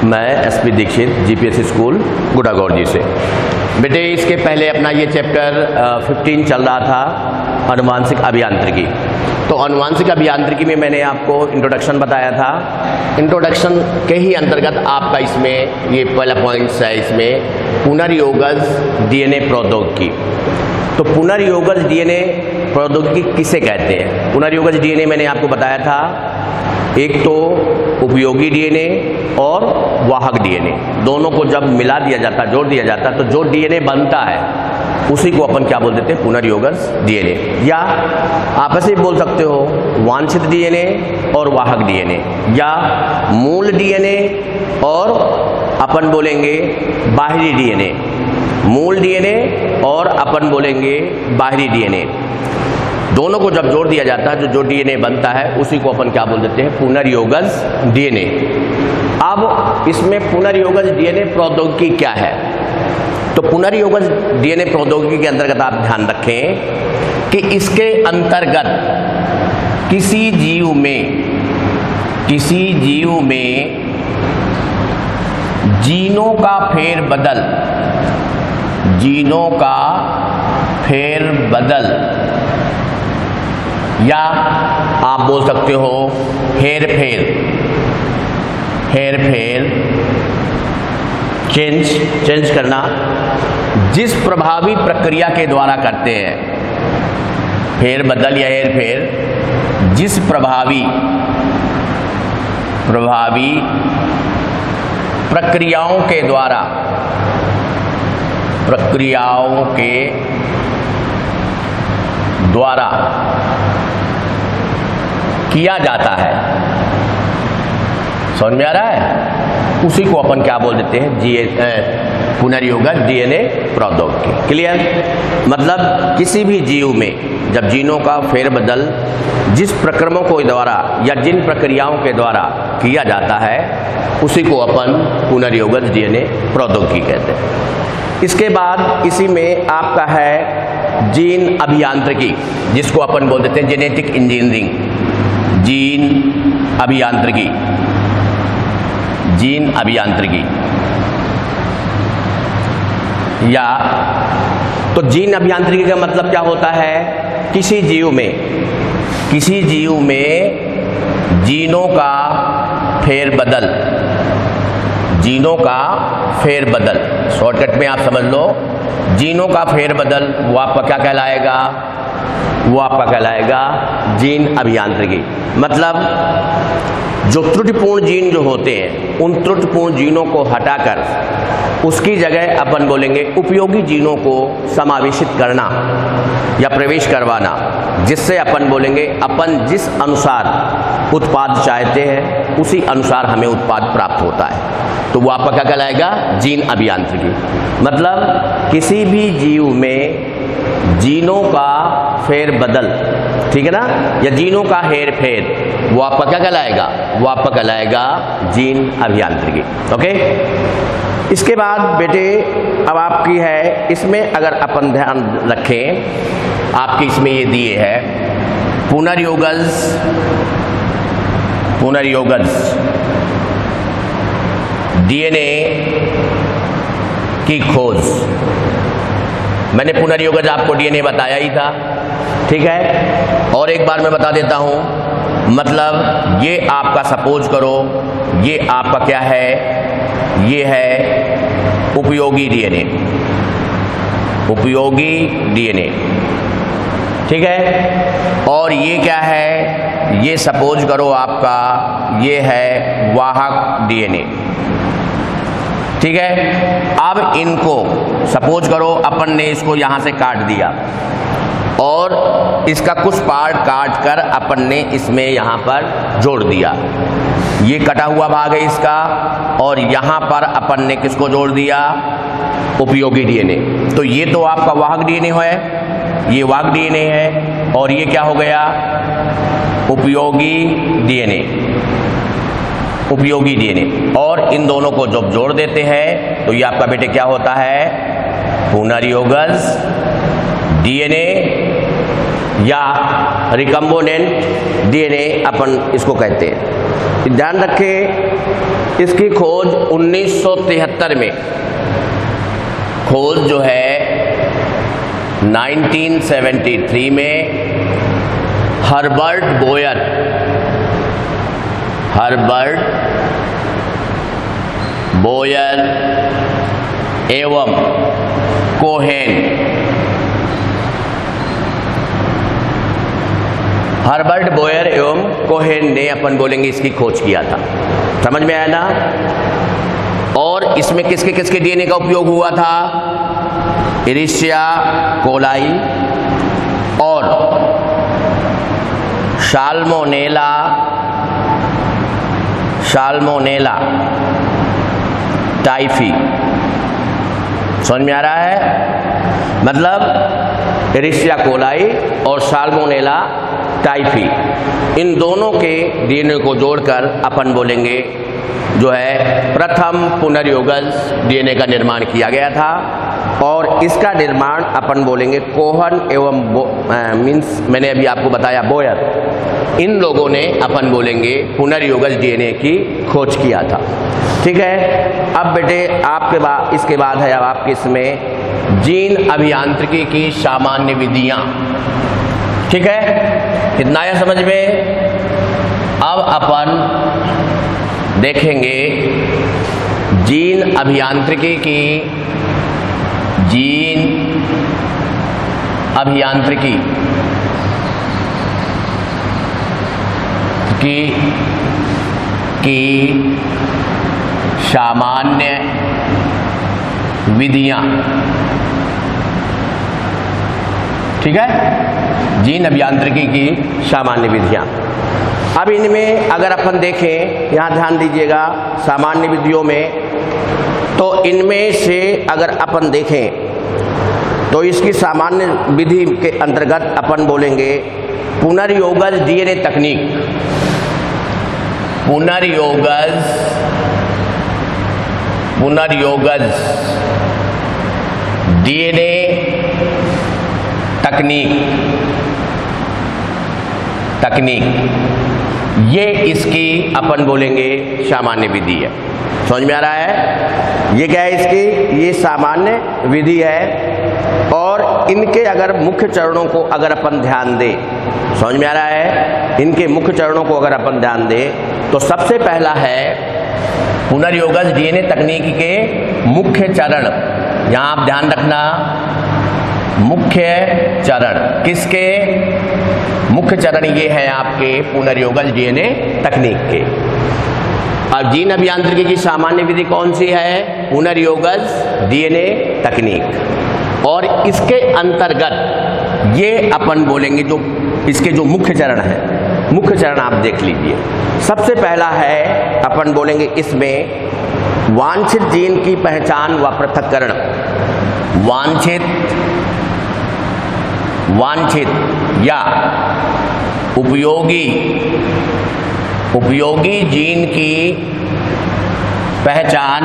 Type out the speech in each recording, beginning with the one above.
मैं SP Dixit GPSC school गुड़ागौर से। बेटे इसके पहले अपना ये चैप्टर 15 चल रहा था अनुवांशिक अभियांत्रिकी। तो अनुवांशिक अभियांत्रिकी में मैंने आपको इंट्रोडक्शन बताया था। इंट्रोडक्शन के ही अंतर्गत आपका इसमें ये पहला पॉइंट्स है, इसमें पुनर्योगज डीएनए प्रौद्योगिकी। तो पुनर्योगज डीएनए प्रौद्योगिकी किसे कहते हैं? पुनर्योगज डीएनए मैंने आपको बताया था, एक तो उपयोगी डीएनए और वाहक डीएनए, दोनों को जब मिला दिया जाता, जोड़ दिया जाता, तो जो डीएनए बनता है उसी को अपन क्या बोल देते हैं? पुनर्योगज डीएनए। या आप ऐसे बोल सकते हो वांछित डीएनए और वाहक डीएनए, या मूल डीएनए और अपन बोलेंगे बाहरी डीएनए। मूल डीएनए और अपन बोलेंगे बाहरी डीएनए, दोनों को जब जोड़ दिया जाता है जो डीएनए बनता है उसी को अपन क्या बोल देते हैं? पुनर्योगज डीएनए। अब इसमें पुनर्योगज डीएनए प्रौद्योगिकी क्या है? तो पुनर्योगज डीएनए प्रौद्योगिकी के अंतर्गत आप ध्यान रखें कि इसके अंतर्गत किसी जीव में जीनों का फेरबदल या आप बोल सकते हो हेरफेर, चेंज करना, जिस प्रभावी प्रक्रिया के द्वारा करते हैं, फेरबदल या हेरफेर जिस प्रभावी प्रक्रियाओं के द्वारा किया जाता है, समझ में आ रहा है? उसी को अपन क्या बोल देते हैं? पुनर्योगज डीएनए प्रौद्योगिकी। क्लियर? मतलब किसी भी जीव में जब जीनों का फेरबदल जिस प्रक्रमों के द्वारा या जिन प्रक्रियाओं के द्वारा किया जाता है उसी को अपन पुनर्योगज डीएनए प्रौद्योगिकी कहते हैं। इसके बाद इसी में आपका है जीन अभियांत्रिकी, जिसको अपन बोल देते हैं जेनेटिक इंजीनियरिंग। जीन अभियांत्रिकी या तो जीन अभियांत्रिकी का मतलब क्या होता है? किसी जीव में जीनों का फेरबदल, शॉर्टकट में आप समझ लो, जीनों का फेरबदल वो आपका क्या कहलाएगा? वो आपका कहलाएगा जीन अभियांत्रिकी। मतलब जो त्रुटिपूर्ण जीन जो होते हैं उन त्रुटिपूर्ण जीनों को हटाकर उसकी जगह अपन बोलेंगे उपयोगी जीनों को समावेशित करना या प्रवेश करवाना, जिससे अपन बोलेंगे अपन जिस अनुसार उत्पाद चाहते हैं उसी अनुसार हमें उत्पाद प्राप्त होता है। तो वो आपका क्या कहलाएगा? जीन अभियांत्रिकी। मतलब किसी भी जीव में जीनों का फेरबदल, ठीक है ना, या जीनों का हेरफेर, वो आपका क्या कहलाएगा? वो आपका कहलाएगा जीन अभियांत्रिकी। ओके। इसके बाद बेटे अब आपकी है, इसमें अगर अपन ध्यान रखें, आपकी इसमें ये दिए है पुनर्योगज डीएनए की खोज। मैंने पुनर्योगज आपको डीएनए बताया ही था, ठीक है। और एक बार मैं बता देता हूं, मतलब ये आपका सपोज करो, ये आपका क्या है? ये है उपयोगी डीएनए, ठीक है। और ये क्या है? ये सपोज करो आपका ये है वाहक डीएनए, ठीक है। अब इनको सपोज करो अपन ने इसको यहां से काट दिया और इसका कुछ पार्ट काट कर अपन ने इसमें यहां पर जोड़ दिया। ये कटा हुआ भाग है इसका, और यहां पर अपन ने किसको जोड़ दिया? उपयोगी डीएनए। तो ये तो आपका वाहक डीएनए है, ये वाहक डीएनए है, और ये क्या हो गया? उपयोगी डीएनए। और इन दोनों को जब जोड़ देते हैं तो ये आपका बेटे क्या होता है? पुनर्योगज डीएनए या रिकम्बोनेंट डीएनए अपन इसको कहते हैं। ध्यान रखें, इसकी खोज 1973 में, खोज जो है 1973 में हर्बर्ट बोयर एवं कोहेन, हर्बर्ट बोयर एवं कोहेन ने अपन बोलेंगे इसकी खोज किया था। समझ में आया ना? और इसमें किसके किसके डीएनए का उपयोग हुआ था? इरिशिया कोलाई और साल्मोनेला टाइफी। समझ में आ रहा है? मतलब इरिशिया कोलाई और साल्मोनेला टाइफी, इन दोनों के डीएनए को जोड़कर अपन बोलेंगे जो है प्रथम पुनर्योगज डीएनए का निर्माण किया गया था। और इसका निर्माण अपन बोलेंगे कोहन एवं मीन्स मैंने अभी आपको बताया बोयर, इन लोगों ने अपन बोलेंगे पुनर्योगज डीएनए की खोज किया था। ठीक है। अब बेटे आपके बाद इसके बाद है अब आपके इसमें जीन अभियांत्रिकी की सामान्य विधियां। ठीक है, कितना आया समझ में? अब अपन देखेंगे जीन अभियांत्रिकी की सामान्य विधियां। ठीक है, जीन अभियांत्रिकी की सामान्य विधियां। अब इनमें अगर अपन देखें, यहाँ ध्यान दीजिएगा, सामान्य विधियों में तो इनमें से अगर अपन देखें तो इसकी सामान्य विधि के अंतर्गत अपन बोलेंगे पुनर्योगज डीएनए तकनीक, पुनर्योगज डीएनए तकनीक, ये इसकी अपन बोलेंगे सामान्य विधि है। समझ में आ रहा है? ये क्या है इसकी? ये सामान्य विधि है। और इनके अगर मुख्य चरणों को अगर अपन ध्यान दें, समझ में आ रहा है? इनके मुख्य चरणों को अगर अपन ध्यान दें तो सबसे पहला है पुनर्योगज डीएनए तकनीक के मुख्य चरण। यहाँ आप ध्यान रखना, मुख्य चरण किसके? मुख्य चरण ये है आपके पुनर्योगज डीएनए तकनीक के। अब जीन अभियांत्रिकी की सामान्य विधि कौन सी है? पुनर्योगज डीएनए तकनीक। और इसके अंतर्गत ये अपन बोलेंगे जो इसके जो मुख्य चरण है, मुख्य चरण आप देख लीजिए। सबसे पहला है अपन बोलेंगे इसमें वांछित जीन की पहचान व पृथक्करण। वांछित या उपयोगी जीन की पहचान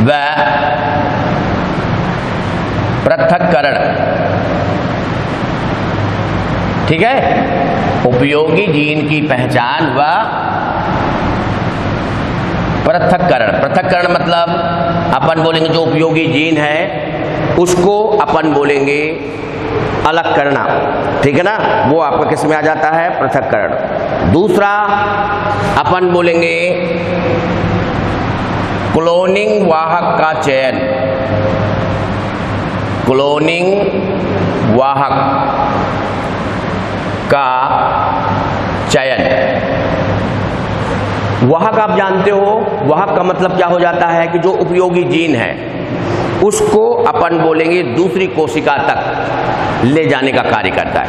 व पृथक्करण। ठीक है, उपयोगी जीन की पहचान व पृथक्करण। पृथक्करण मतलब अपन बोलेंगे जो उपयोगी जीन है उसको अपन बोलेंगे अलग करना। ठीक है ना, वो आपका किस में आ जाता है? पृथक्करण। दूसरा अपन बोलेंगे क्लोनिंग वाहक का चयन। क्लोनिंग वाहक का चयन। वाहक आप जानते हो, वाहक का मतलब क्या हो जाता है कि जो उपयोगी जीन है उसको अपन बोलेंगे दूसरी कोशिका तक ले जाने का कार्य करता है,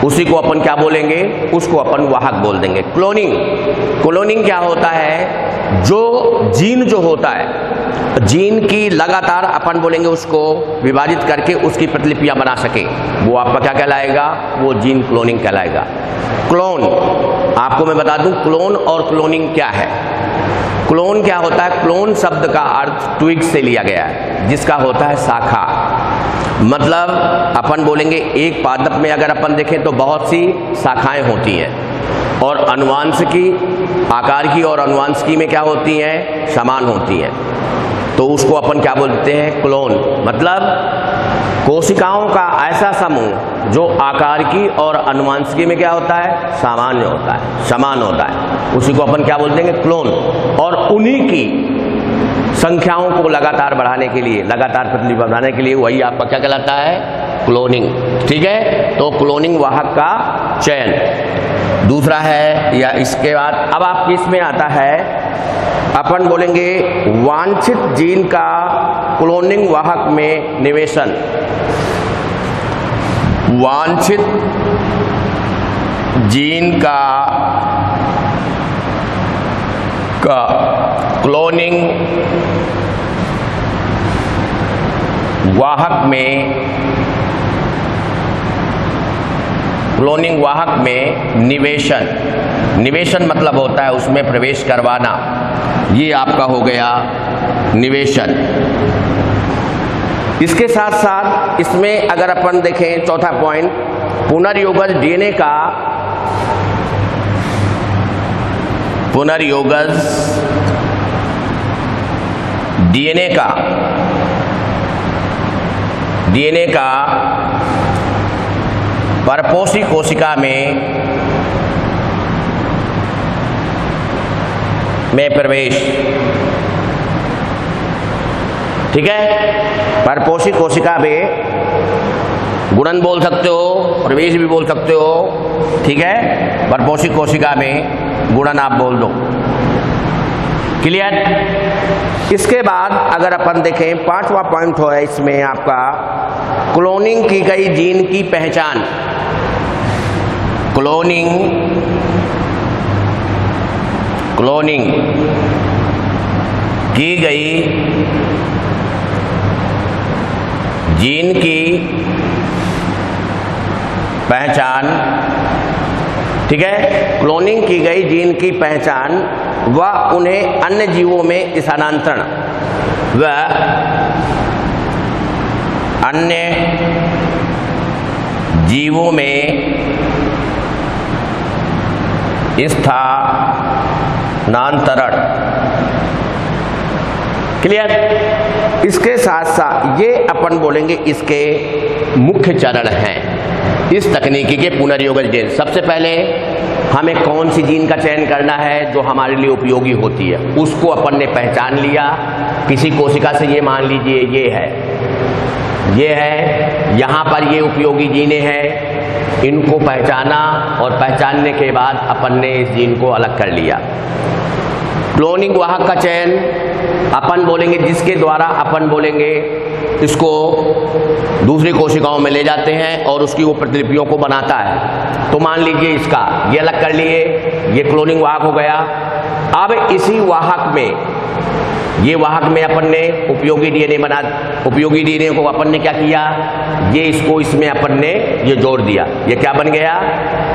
उसी को अपन क्या बोलेंगे? उसको अपन वाहक बोल देंगे। क्लोनिंग क्या होता है? जो जीन जो होता है, जीन की लगातार अपन बोलेंगे उसको विभाजित करके उसकी प्रतिलिपियां बना सके, वो आपका क्या कहलाएगा? वो जीन क्लोनिंग कहलाएगा। क्लोन आपको मैं बता दूं, क्लोन और क्लोनिंग क्या है। क्लोन क्या होता है? क्लोन शब्द का अर्थ ट्विग से लिया गया है, जिसका होता है शाखा। मतलब अपन बोलेंगे एक पादप में अगर अपन देखें तो बहुत सी शाखाएं होती हैं, और अनुवांशिकी आकार की और अनुवांशिकी में क्या होती हैं, समान होती हैं। तो उसको अपन क्या बोलते हैं, क्लोन। मतलब कोशिकाओं का ऐसा समूह जो आकार की और अनुवांशिकी में क्या होता है, सामान्य होता है, समान होता है, उसी को अपन क्या बोलते हैं, क्लोन। और उन्हीं की संख्याओं को लगातार बढ़ाने के लिए, लगातार प्रतिलिपि बढ़ाने के लिए वही आपका क्या कहलाता है, क्लोनिंग। ठीक है, तो क्लोनिंग वाहक का चयन दूसरा है। या इसके बाद अब आपके इसमें आता है, अपन बोलेंगे वांछित जीन का क्लोनिंग वाहक में निवेशन। वांछित जीन का क्लोनिंग वाहक में निवेशन। निवेशन मतलब होता है उसमें प्रवेश करवाना, ये आपका हो गया निवेशन। इसके साथ साथ इसमें अगर अपन देखें चौथा पॉइंट, पुनर्योगज डीएनए का, पुनर्योगज डीएनए का परपोषी कोशिका में प्रवेश। ठीक है, परपोषी कोशिका में गुणन बोल सकते हो, प्रवेश भी बोल सकते हो। ठीक है, परपोषी कोशिका में गुणन आप बोल दो। क्लियर। इसके बाद अगर अपन देखें पांचवा पॉइंट हो है इसमें आपका, क्लोनिंग की गई जीन की पहचान। क्लोनिंग की गई जीन की पहचान। ठीक है, क्लोनिंग की गई जीन की पहचान व उन्हें अन्य जीवों में स्थानांतरण व अन्य जीवों में स्थानांतरण। क्लियर। इसके साथ साथ ये अपन बोलेंगे इसके मुख्य चरण हैं इस तकनीकी के पुनर्योगज जीन। सबसे पहले हमें कौन सी जीन का चयन करना है जो हमारे लिए उपयोगी होती है, उसको अपन ने पहचान लिया। किसी कोशिका से ये मान लीजिए ये है, यहाँ पर ये उपयोगी जीनें हैं, इनको पहचाना और पहचानने के बाद अपन ने इस जीन को अलग कर लिया। क्लोनिंग वाहक का चयन अपन बोलेंगे जिसके द्वारा अपन बोलेंगे इसको दूसरी कोशिकाओं में ले जाते हैं और उसकी वो प्रतिलिपियों को बनाता है। तो मान लीजिए इसका ये अलग कर लिए, ये क्लोनिंग वाहक हो गया। अब इसी वाहक में, ये वाहक में अपन ने उपयोगी डीएनए को अपन ने क्या किया, ये इसको इसमें अपन ने ये जोड़ दिया। ये क्या बन गया,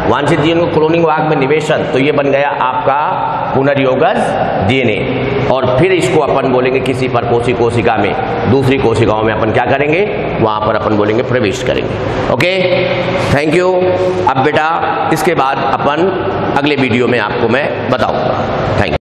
वांछित जीन को क्लोनिंग वाहक में निवेशन। तो ये बन गया आपका पुनर्योगज डीएनए। और फिर इसको अपन बोलेंगे किसी परपोषी कोशिका में, दूसरी कोशिकाओं में अपन क्या करेंगे, वहां पर अपन बोलेंगे प्रवेश करेंगे। Okay, thank you. अब बेटा इसके बाद अपन अगले वीडियो में आपको मैं बताऊंगा। Thank you.